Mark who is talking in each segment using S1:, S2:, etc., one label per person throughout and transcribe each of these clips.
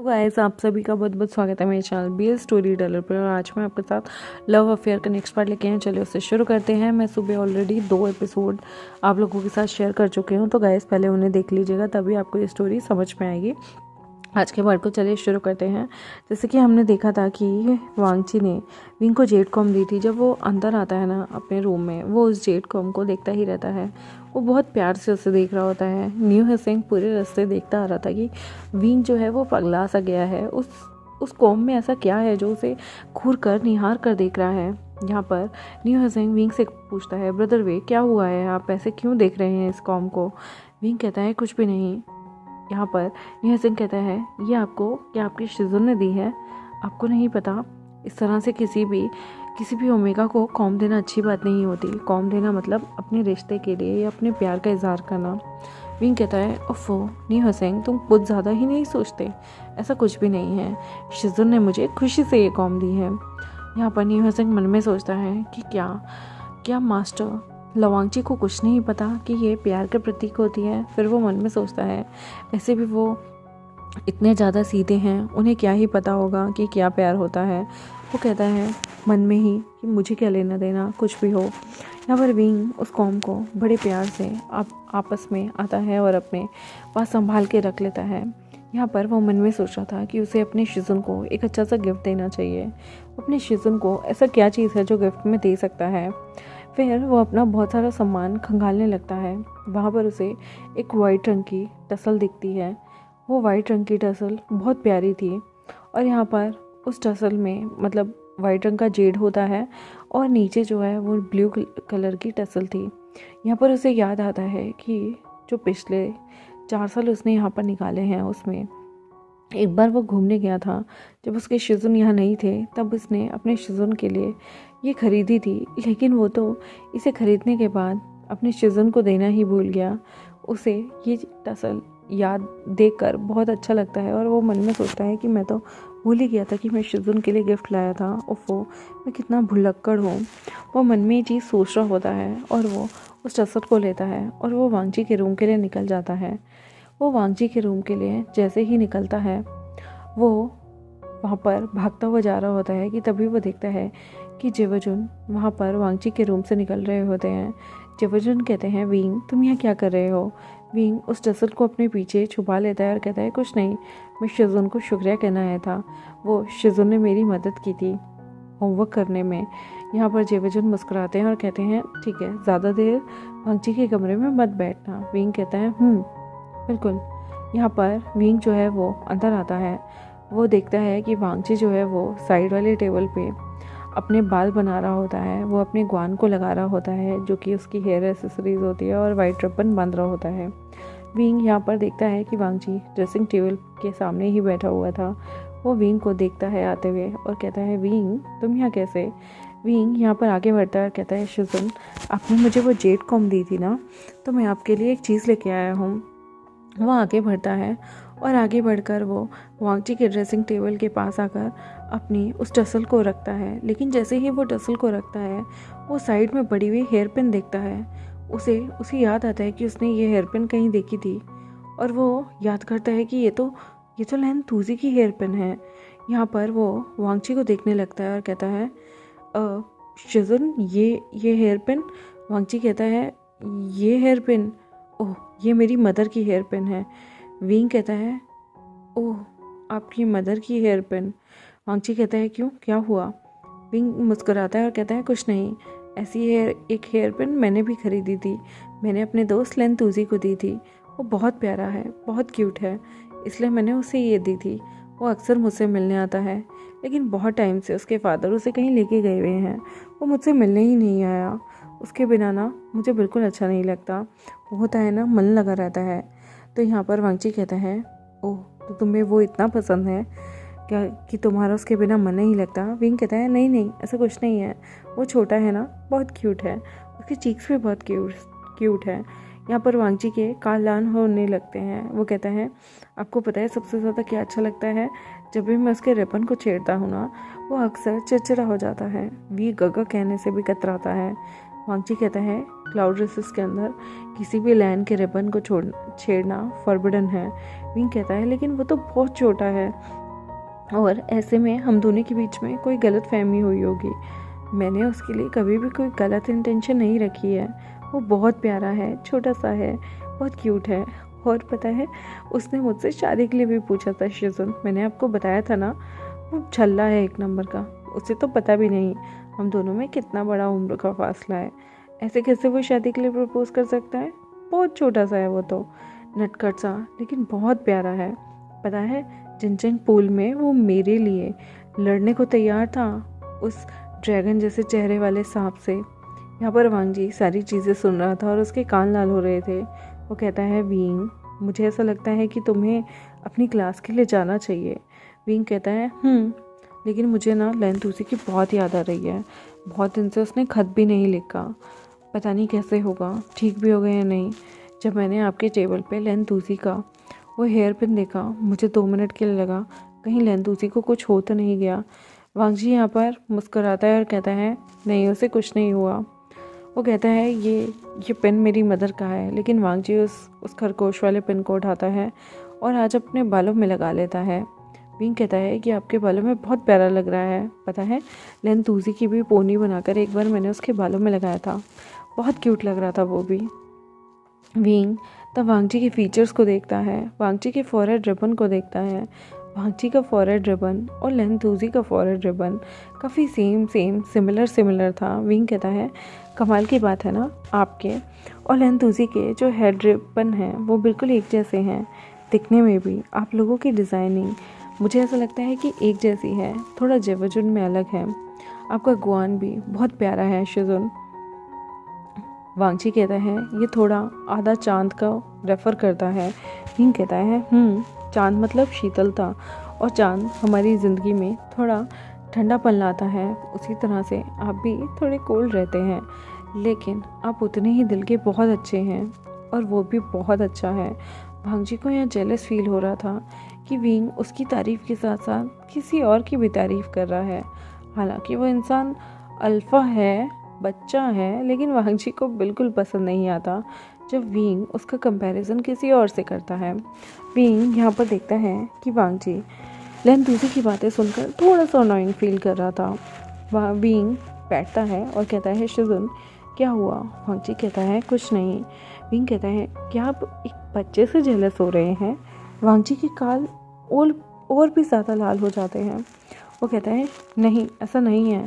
S1: तो गाइस आप सभी का बहुत बहुत स्वागत है मेरे चैनल बीएल स्टोरी टेलर पर। और आज मैं आपके साथ लव अफेयर का नेक्स्ट पार्ट लेके आए। चलिए उससे शुरू करते हैं। मैं सुबह ऑलरेडी 2 एपिसोड आप लोगों के साथ शेयर कर चुकी हूँ, तो गाइस पहले उन्हें देख लीजिएगा, तभी आपको ये स्टोरी समझ में आएगी। आज के पार्ट को चलिए शुरू करते हैं। जैसे कि हमने देखा था कि वांगची ने विंग को जेड कॉम दी थी। जब वो अंदर आता है ना अपने रूम में, वो उस जेड कॉम को देखता ही रहता है। वो बहुत प्यार से उसे देख रहा होता है। न्यू हसेंग पूरे रास्ते देखता आ रहा था कि विंग जो है वो पगला सा गया है। उस कॉम में ऐसा क्या है जो उसे घूर कर निहार कर देख रहा है। यहाँ पर न्यू हसेंग विंग से पूछता है, ब्रदर वे क्या हुआ है, आप ऐसे क्यों देख रहे हैं इस कॉम को। विंग कहता है कुछ भी नहीं। यहाँ पर न्यू हसेंग कहता है, ये आपको क्या आपकी शिजुन ने दी है, आपको नहीं पता। इस तरह से किसी भी ओमेगा को कॉम देना अच्छी बात नहीं होती। कॉम देना मतलब अपने रिश्ते के लिए या अपने प्यार का इजहार करना। विंग कहता है, ओफो न्यू हसेंग तुम कुछ ज़्यादा ही नहीं सोचते, ऐसा कुछ भी नहीं है। शिजुन ने मुझे खुशी से ये कॉम दी है। यहाँ पर न्यू हसेंग मन में सोचता है कि क्या मास्टर लवांगची को कुछ नहीं पता कि ये प्यार के प्रतीक होती है। फिर वो मन में सोचता है, वैसे भी वो इतने ज़्यादा सीधे हैं, उन्हें क्या ही पता होगा कि क्या प्यार होता है। वो कहता है मन में ही कि मुझे क्या लेना देना, कुछ भी हो। यहाँ पर विंग उस कॉम को बड़े प्यार से आपस में आता है और अपने पास संभाल के रख लेता है। यहाँ पर वो मन में सोच रहा था कि उसे अपने शिजुन को एक अच्छा सा गिफ्ट देना चाहिए। अपने शिजुन को ऐसा क्या चीज़ है जो गिफ्ट में दे सकता है। फिर वो अपना बहुत सारा सामान खंगालने लगता है। वहाँ पर उसे एक वाइट रंग की टसल दिखती है। वो वाइट रंग की टसल बहुत प्यारी थी और यहाँ पर उस टसल में मतलब वाइट रंग का जेड होता है और नीचे जो है वो ब्लू कलर की टसल थी। यहाँ पर उसे याद आता है कि जो पिछले 4 साल उसने यहाँ पर निकाले हैं, उसमें एक बार वो घूमने गया था जब उसके शिजुन यहाँ नहीं थे, तब उसने अपने शिजुन के लिए ये खरीदी थी। लेकिन वो तो इसे खरीदने के बाद अपने शिजुन को देना ही भूल गया। उसे ये टसल याद देखकर बहुत अच्छा लगता है और वो मन में सोचता है कि मैं तो भूल ही गया था कि मैं शिजुन के लिए गिफ्ट लाया था। ओफो मैं कितना भुलक्कड़ हूँ। वो मन में ये चीज़ सोच रहा होता है और वो उस टसल को लेता है और वो वांगची के रूम के लिए निकल जाता है। वो वांगची के रूम के लिए जैसे ही निकलता है, वो वहाँ पर भागता हुआ जा रहा होता है कि तभी वो देखता है कि जेवजुन वहाँ पर वांगची के रूम से निकल रहे होते हैं। जेवजुन कहते हैं, विंग तुम यहाँ क्या कर रहे हो। विंग उस टसल को अपने पीछे छुपा लेता है और कहता है, कुछ नहीं, मैं शिजुन को शुक्रिया कहना आया था। वो शिजुन ने मेरी मदद की थी होमवर्क करने में। यहाँ पर जेवजुन मुस्कुराते हैं और कहते हैं, ठीक है, ज़्यादा देर वांगची के कमरे में मत बैठना। विंग कहता है, बिल्कुल। यहाँ पर विंग जो है वो अंदर आता है। वो देखता है कि वांगची जो है वो साइड वाले टेबल पे अपने बाल बना रहा होता है। वो अपने ग्वान को लगा रहा होता है जो कि उसकी हेयर एसेसरीज होती है और वाइट रिबन बांध रहा होता है। विंग यहाँ पर देखता है कि वांगची ड्रेसिंग टेबल के सामने ही बैठा हुआ था। वो विंग को देखता है आते हुए और कहता है, विंग तुम यहाँ कैसे। विंग यहाँ पर आगे बढ़ता है और कहता है, शिजुन आपने मुझे वो जेड कॉम दी थी ना, तो मैं आपके लिए एक चीज़ लेके आया हूँ। वो आगे बढ़ता है और आगे बढ़कर वो वांगची के ड्रेसिंग टेबल के पास आकर अपनी उस टसल को रखता है। लेकिन जैसे ही वो टसल को रखता है, वो साइड में पड़ी हुई हेयर पिन देखता है। उसे याद आता है कि उसने ये हेयर पिन कहीं देखी थी और वो याद करता है कि ये तो लैन तूजी की हेयर पिन है। यहाँ पर वो वांगची को देखने लगता है और कहता है, शिजुन ये हेयर पिन। वांगची कहता है, ये हेयर पिन, ओह ये मेरी मदर की हेयर पिन है। विंग कहता है, ओह आपकी मदर की हेयर पिन। वांगची कहता है, क्यों, क्या हुआ। विंग मुस्कुराता है और कहता है, कुछ नहीं, ऐसी एक हेयर पिन मैंने भी खरीदी थी। मैंने अपने दोस्त लेन तूजी को दी थी। वो बहुत प्यारा है, बहुत क्यूट है, इसलिए मैंने उसे ये दी थी। वो अक्सर मुझसे मिलने आता है, लेकिन बहुत टाइम से उसके फादर उसे कहीं लेके गए हुए हैं। वो मुझसे मिलने ही नहीं आया। उसके बिना ना मुझे बिल्कुल अच्छा नहीं लगता। वो होता है ना, मन लगा रहता है। तो यहाँ पर वांगची कहता है, ओह तो तुम्हें वो इतना पसंद है क्या कि तुम्हारा उसके बिना मन नहीं लगता। विंग कहता है, नहीं ऐसा कुछ नहीं है, वो छोटा है ना, बहुत क्यूट है, उसके चीक्स भी बहुत क्यूट है। यहाँ पर वांगची के कान लाल होने लगते हैं। वो कहता है, आपको पता है सबसे ज़्यादा क्या अच्छा लगता है, जब भी मैं उसके रिबन को छेड़ता हूँ ना, वो अक्सर चिड़चिड़ा हो जाता है। वी गगा कहने से भी कतराता है। वांगची कहता है, क्लाउड रेसेस के अंदर किसी भी लैंड के रिबन को छेड़ना फॉरबिडन है। विंग कहता है लेकिन वो तो बहुत छोटा है और ऐसे में हम दोनों के बीच में कोई गलत फहमी हुई होगी। मैंने उसके लिए कभी भी कोई गलत इंटेंशन नहीं रखी है। वो बहुत प्यारा है, छोटा सा है, बहुत क्यूट है। और पता है उसने मुझसे शादी के लिए भी पूछा था शिजुन। मैंने आपको बताया था ना, वो छल्ला है एक नंबर का। उसे तो पता भी नहीं हम दोनों में कितना बड़ा उम्र का फासला है। ऐसे कैसे वो शादी के लिए प्रपोज कर सकता है? बहुत छोटा सा है वो तो, नटखट सा, लेकिन बहुत प्यारा है। पता है जिनचंग पूल में वो मेरे लिए लड़ने को तैयार था उस ड्रैगन जैसे चेहरे वाले सांप से। यहाँ पर वांग जी सारी चीज़ें सुन रहा था और उसके कान लाल हो रहे थे। वो कहता है विंग, मुझे ऐसा लगता है कि तुम्हें अपनी क्लास के लिए जाना चाहिए। विंग कहता है लेकिन मुझे ना लेंथूसी की बहुत याद आ रही है। बहुत दिन से उसने खत भी नहीं लिखा। पता नहीं कैसे होगा, ठीक भी होगा या नहीं। जब मैंने आपके टेबल पे लेंथूसी का वो हेयर पिन देखा, मुझे 2 मिनट के लिए लगा कहीं लेंथूसी को कुछ हो तो नहीं गया। वांग जी यहाँ पर मुस्कुराता है और कहता है नहीं, उसे कुछ नहीं हुआ। वो कहता है ये पिन मेरी मदर का है। लेकिन वांग जी उस खरगोश वाले पिन को उठाता है और आज अपने बालों में लगा लेता है। विंग कहता है कि आपके बालों में बहुत प्यारा लग रहा है। पता है लेंथूसी की भी पोनी बनाकर एक बार मैंने उसके बालों में लगाया था, बहुत क्यूट लग रहा था वो भी। विंग तब वांग जी के फीचर्स को देखता है, वांग जी के फॉरहेड रिबन को देखता है। वांग जी का फॉरहेड रिबन और लेंथूसी का फॉरहेड रिबन काफ़ी सेम सिमिलर था। विंग कहता है कमाल की बात है ना, आपके और लेंथूसी के जो हेड रिबन हैं वो बिल्कुल एक जैसे हैं दिखने में भी। आप लोगों की डिज़ाइनिंग मुझे ऐसा लगता है कि एक जैसी है, थोड़ा जेवजुन में अलग है। आपका गुआन भी बहुत प्यारा है शिजुन। वांग जी कहता है ये थोड़ा आधा चांद का रेफ़र करता है। विंग कहता है चांद मतलब शीतलता, और चांद हमारी ज़िंदगी में थोड़ा ठंडापन लाता है। उसी तरह से आप भी थोड़े कोल्ड रहते हैं, लेकिन आप उतने ही दिल के बहुत अच्छे हैं और वो भी बहुत अच्छा है। वांग जी को यहाँ जेलस फील हो रहा था कि विंग उसकी तारीफ़ के साथ साथ किसी और की भी तारीफ़ कर रहा है। हालांकि वो इंसान अल्फ़ा है, बच्चा है, लेकिन वांग जी को बिल्कुल पसंद नहीं आता जब विंग उसका कंपैरिजन किसी और से करता है। विंग यहाँ पर देखता है कि वांग जी लेंथूसी की बातें सुनकर थोड़ा सा अनोइंग फील कर रहा था। वहाँ विंग बैठता है और कहता है शिजुन क्या हुआ? वांग जी कहता है कुछ नहीं। विंग कहता है क्या आप एक बच्चे से जेलस हो रहे हैं? वांग जी के काल और भी ज़्यादा लाल हो जाते हैं। वो कहता है नहीं, ऐसा नहीं है।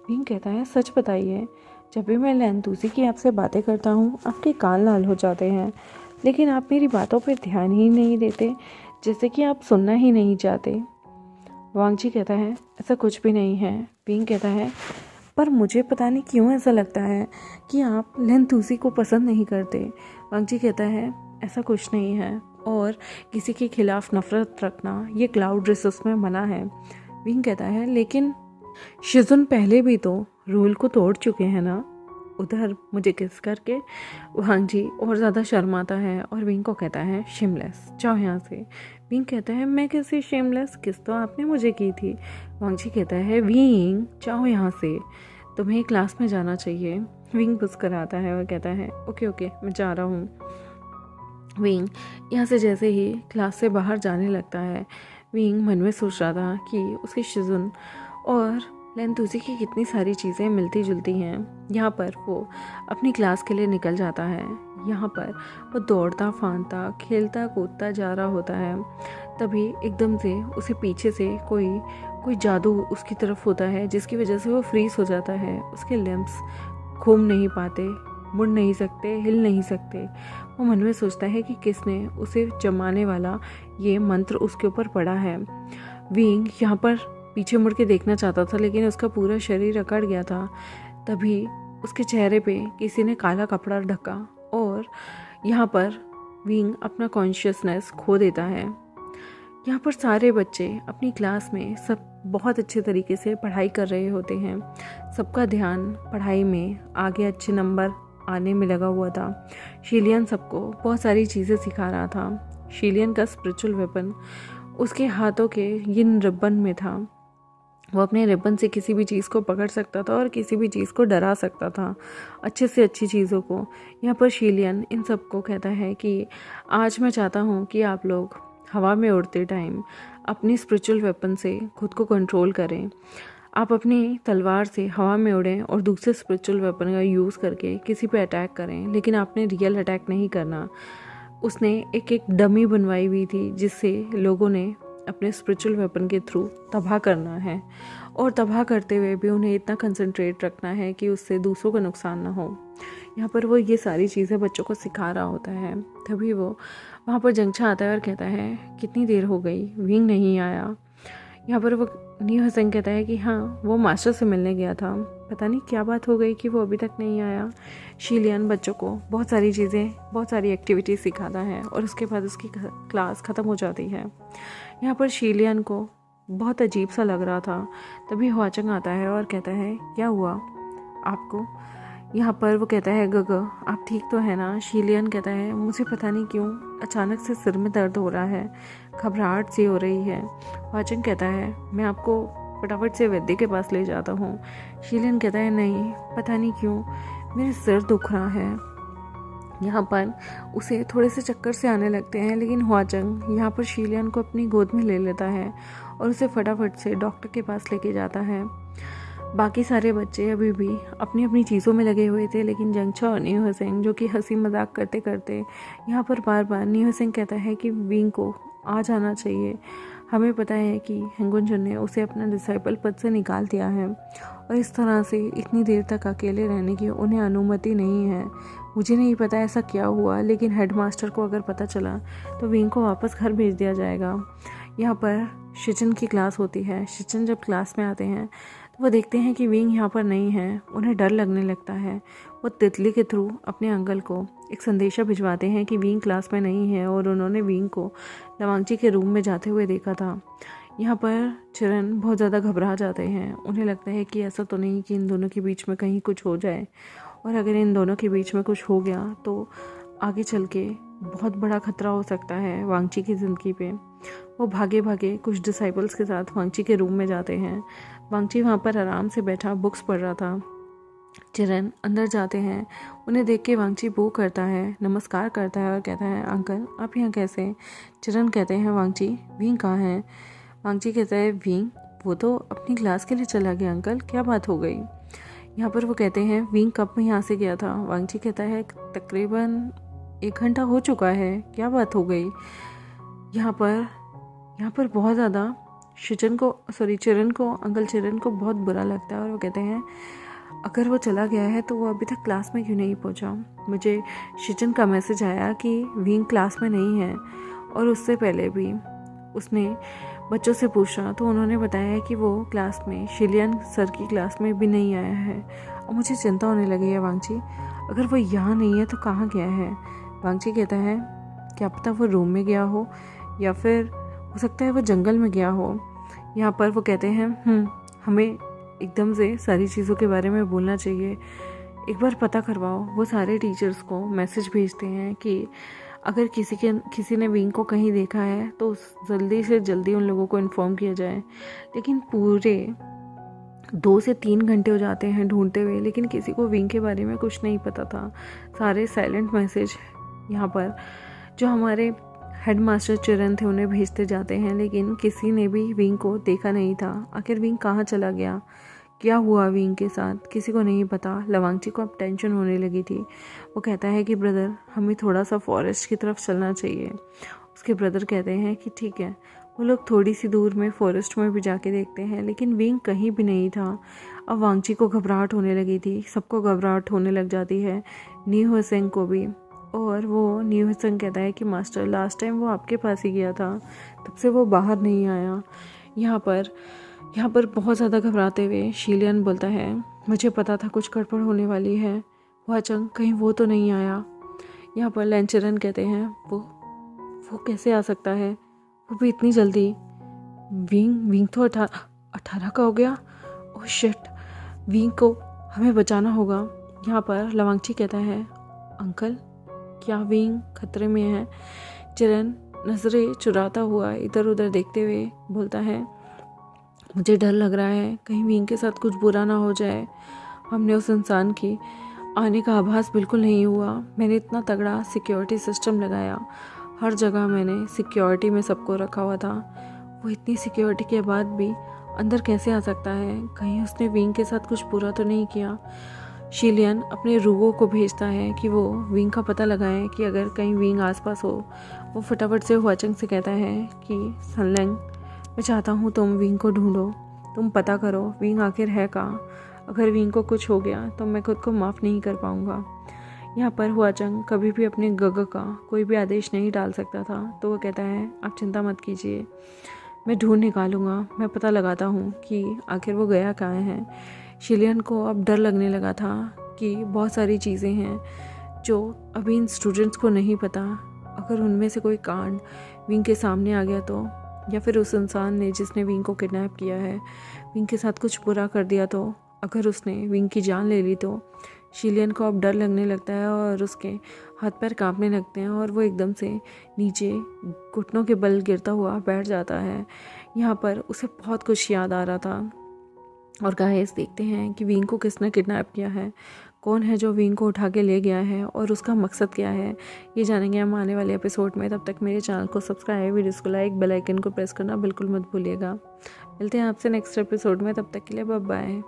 S1: विंग कहता है सच बताइए, जब भी मैं लेंथूसी की आपसे बातें करता हूँ आपके कान लाल हो जाते हैं, लेकिन आप मेरी बातों पर ध्यान ही नहीं देते, जैसे कि आप सुनना ही नहीं चाहते। वांग जी कहता है ऐसा कुछ भी नहीं है। विंग कहता है पर मुझे पता नहीं क्यों ऐसा लगता है कि आप लेंथूसी को पसंद नहीं करते। वांग जी कहता है ऐसा कुछ नहीं है, और किसी के खिलाफ नफरत रखना ये क्लाउड रिसोर्स में मना है। विंग कहता है लेकिन शिजुन पहले भी तो रूल को तोड़ चुके हैं ना। उधर मुझे किस करके वांग जी और ज़्यादा शर्माता है और विंग को कहता है शेमलेस, जाओ यहाँ से। विंग कहता है मैं कैसे शेमलेस, किस तो आपने मुझे की थी। वांग जी कहता है विंग जाओ यहाँ से, तुम्हें क्लास में जाना चाहिए। विंग मुस्कुराता है और कहता है ओके मैं जा रहा हूँ। विंग यहाँ से जैसे ही क्लास से बाहर जाने लगता है, विंग मन में सोच रहा था कि उसकी शिजुन और लेंथूसी की कितनी सारी चीज़ें मिलती जुलती हैं। यहाँ पर वो अपनी क्लास के लिए निकल जाता है। यहाँ पर वो दौड़ता फांदता खेलता कूदता जा रहा होता है। तभी एकदम से उसे पीछे से कोई जादू उसकी तरफ होता है, जिसकी वजह से वो फ्रीज हो जाता है। उसके लिम्स घूम नहीं पाते, मुड़ नहीं सकते, हिल नहीं सकते। वो मन में सोचता है कि किसने उसे जमाने वाला ये मंत्र उसके ऊपर पड़ा है। विंग यहाँ पर पीछे मुड़ के देखना चाहता था, लेकिन उसका पूरा शरीर अकड़ गया था। तभी उसके चेहरे पे किसी ने काला कपड़ा ढका और यहाँ पर विंग अपना कॉन्शियसनेस खो देता है। यहाँ पर सारे बच्चे अपनी क्लास में सब बहुत अच्छे तरीके से पढ़ाई कर रहे होते हैं। सबका ध्यान पढ़ाई में, आगे अच्छे नंबर आने में लगा हुआ था। शीलियन सबको बहुत सारी चीज़ें सिखा रहा था। शीलियन का स्पिरिचुअल वेपन उसके हाथों के यिन रिबन में था। वो अपने रिबन से किसी भी चीज़ को पकड़ सकता था और किसी भी चीज़ को डरा सकता था, अच्छे से अच्छी चीज़ों को। यहाँ पर शीलियन इन सबको कहता है कि आज मैं चाहता हूँ कि आप लोग हवा में उड़ते टाइम अपनी स्पिरिचुअल वेपन से खुद को कंट्रोल करें। आप अपनी तलवार से हवा में उड़ें और दूसरे स्पिरिचुअल वेपन का यूज़ करके किसी पे अटैक करें, लेकिन आपने रियल अटैक नहीं करना। उसने एक डमी बनवाई हुई थी जिससे लोगों ने अपने स्पिरिचुअल वेपन के थ्रू तबाह करना है, और तबाह करते हुए भी उन्हें इतना कंसंट्रेट रखना है कि उससे दूसरों का नुकसान ना हो। यहाँ पर वो ये सारी चीज़ें बच्चों को सिखा रहा होता है। तभी वो वहाँ पर जंगछा आता है और कहता है कितनी देर हो गई, विंग नहीं आया। यहाँ पर वो न्यू हसन कहता है कि हाँ, वो मास्टर से मिलने गया था, पता नहीं क्या बात हो गई कि वो अभी तक नहीं आया। शीलियन बच्चों को बहुत सारी चीज़ें, बहुत सारी एक्टिविटीज़ सिखाता है और उसके बाद उसकी क्लास ख़त्म हो जाती है। यहाँ पर शीलियन को बहुत अजीब सा लग रहा था। तभी हुआचंग आता है और कहता है क्या हुआ आपको। यहाँ पर वो कहता है गग आप ठीक तो है ना। शीलियन कहता है मुझे पता नहीं क्यों अचानक से सिर में दर्द हो रहा है, घबराहट सी हो रही है। हुआचंग कहता है मैं आपको फटाफट से वैद्य के पास ले जाता हूँ। शीलियन कहता है नहीं, पता नहीं क्यों मेरे सिर दुख रहा है। यहाँ पर उसे थोड़े से चक्कर से आने लगते हैं, लेकिन हुआचंग यहाँ पर शीलियन को अपनी गोद में ले लेता है और उसे फटाफट से डॉक्टर के पास लेके जाता है। बाकी सारे बच्चे अभी भी अपनी अपनी चीज़ों में लगे हुए थे, लेकिन जंगछा और न्यू हसेंग जो कि हंसी मजाक करते करते यहाँ पर बार बार न्यू हसेंग कहता है कि विंग को आ जाना चाहिए। हमें पता है कि हेंगुनजुन ने उसे अपना डिसाइपल पद से निकाल दिया है और इस तरह से इतनी देर तक अकेले रहने की उन्हें अनुमति नहीं है। मुझे नहीं पता ऐसा क्या हुआ, लेकिन हेडमास्टर को अगर पता चला तो विंग को वापस घर भेज दिया जाएगा। यहाँ पर शिचन की क्लास होती है। शिचन जब क्लास में आते हैं तो वो देखते हैं कि विंग यहाँ पर नहीं है। उन्हें डर लगने लगता है। वो तितली के थ्रू अपने अंकल को एक संदेशा भिजवाते हैं कि विंग क्लास में नहीं है और उन्होंने विंग को लवांगची के रूम में जाते हुए देखा था। यहाँ पर चिरन बहुत ज़्यादा घबरा जाते हैं। उन्हें लगता है कि ऐसा तो नहीं कि इन दोनों के बीच में कहीं कुछ हो जाए, और अगर इन दोनों के बीच में कुछ हो गया तो आगे चल के बहुत बड़ा खतरा हो सकता है वांगची की ज़िंदगी पे। वो भागे भागे कुछ डिसाइपल्स के साथ वांगची के रूम में जाते हैं। वांगची वहाँ पर आराम से बैठा बुक्स पढ़ रहा था। चिरन अंदर जाते हैं। उन्हें देख के वांगची बो करता है, नमस्कार करता है और कहता है अंकल आप यहाँ कैसे। चिरन कहते हैं वांगची विंग कहाँ है। वांगची कहता है विंग वो तो अपनी क्लास के लिए चला गया अंकल, क्या बात हो गई। यहाँ पर वो कहते हैं विंग कब में यहाँ से गया था। वांगची कहता है तकरीबन 1 घंटा हो चुका है, क्या बात हो गई। यहाँ पर बहुत ज़्यादा चिरन को अंकल चिरन को बहुत बुरा लगता है और वो कहते हैं अगर वो चला गया है तो वो अभी तक क्लास में क्यों नहीं पहुँचा। मुझे शिचन का मैसेज आया कि विंग क्लास में नहीं है, और उससे पहले भी उसने बच्चों से पूछा तो उन्होंने बताया कि वो क्लास में शिलियन सर की क्लास में भी नहीं आया है। और मुझे चिंता होने लगी है वांगची, अगर वो यहाँ नहीं है तो कहाँ गया है। वांगची कहता है क्या पता वो रूम में गया हो या फिर हो सकता है वो जंगल में गया हो। यहाँ पर वो कहते हैं हमें एकदम से सारी चीज़ों के बारे में बोलना चाहिए, एक बार पता करवाओ। वो सारे टीचर्स को मैसेज भेजते हैं कि अगर किसी ने विंग को कहीं देखा है तो जल्दी से जल्दी उन लोगों को इन्फॉर्म किया जाए। लेकिन पूरे 2 से 3 घंटे हो जाते हैं ढूंढते हुए, लेकिन किसी को विंग के बारे में कुछ नहीं पता था। सारे साइलेंट मैसेज यहाँ पर जो हमारे हेडमास्टर चिरन थे उन्हें भेजते जाते हैं, लेकिन किसी ने भी विंग को देखा नहीं था। आखिर विंग कहाँ चला गया, क्या हुआ विंग के साथ, किसी को नहीं पता। लवांगची को अब टेंशन होने लगी थी। वो कहता है कि ब्रदर हमें थोड़ा सा फॉरेस्ट की तरफ चलना चाहिए। उसके ब्रदर कहते हैं कि ठीक है। वो लोग थोड़ी सी दूर में फॉरेस्ट में भी जाके देखते हैं, लेकिन विंग कहीं भी नहीं था। अब वांगची को घबराहट होने लगी थी। सबको घबराहट होने लग जाती है, न्यू हसेंग को भी। और वो न्यू हसेंग कहता है कि मास्टर लास्ट टाइम वो आपके पास ही गया था, तब से वो बाहर नहीं आया। यहाँ पर बहुत ज़्यादा घबराते हुए शीलियन बोलता है मुझे पता था कुछ गड़बड़ होने वाली है। हुआचंग कहीं वो तो नहीं आया। यहाँ पर लेंचरन कहते हैं वो कैसे आ सकता है, वो भी इतनी जल्दी। विंग तो 18 का हो गया। ओह शिट, विंग को हमें बचाना होगा। यहाँ पर लवांगची कहता है अंकल क्या विंग खतरे में है। चिरन नजरें चुराता हुआ इधर उधर देखते हुए बोलता है मुझे डर लग रहा है कहीं विंग के साथ कुछ बुरा ना हो जाए। हमने उस इंसान की आने का आभास बिल्कुल नहीं हुआ। मैंने इतना तगड़ा सिक्योरिटी सिस्टम लगाया, हर जगह मैंने सिक्योरिटी में सबको रखा हुआ था। वो इतनी सिक्योरिटी के बाद भी अंदर कैसे आ सकता है? कहीं उसने विंग के साथ कुछ बुरा तो नहीं किया? शिलियन अपने रूगो को भेजता है कि वो विंग का पता लगाएं कि अगर कहीं विंग आसपास हो। वो फटाफट से हुआचंग से कहता है कि सनलैंग, मैं चाहता हूँ तुम विंग को ढूंढो, तुम पता करो विंग आखिर है कहाँ। अगर विंग को कुछ हो गया तो मैं खुद को माफ़ नहीं कर पाऊँगा। यहाँ पर हुआचंग कभी भी अपने गग का कोई भी आदेश नहीं डाल सकता था, तो वो कहता है आप चिंता मत कीजिए, मैं ढूंढ निकालूंगा, मैं पता लगाता हूँ कि आखिर वो गया कहाँ है। शिलियन को अब डर लगने लगा था कि बहुत सारी चीज़ें हैं जो अभी इन स्टूडेंट्स को नहीं पता। अगर उनमें से कोई कांड विंग के सामने आ गया तो, या फिर उस इंसान ने जिसने विंग को किडनैप किया है विंग के साथ कुछ बुरा कर दिया तो, अगर उसने विंग की जान ले ली तो। शिलियन को अब डर लगने लगता है और उसके हाथ पैर कांपने लगते हैं और वो एकदम से नीचे घुटनों के बल गिरता हुआ बैठ जाता है। यहाँ पर उसे बहुत कुछ याद आ रहा था। और गाइस देखते हैं कि विंग को किसने किडनैप किया है, कौन है जो विंग को उठा के ले गया है और उसका मकसद क्या है, ये जानेंगे हम आने वाले एपिसोड में। तब तक मेरे चैनल को सब्सक्राइब, वीडियोस को लाइक, बेल आइकन को प्रेस करना बिल्कुल मत भूलिएगा। मिलते हैं आपसे नेक्स्ट एपिसोड में, तब तक के लिए बाय बाय।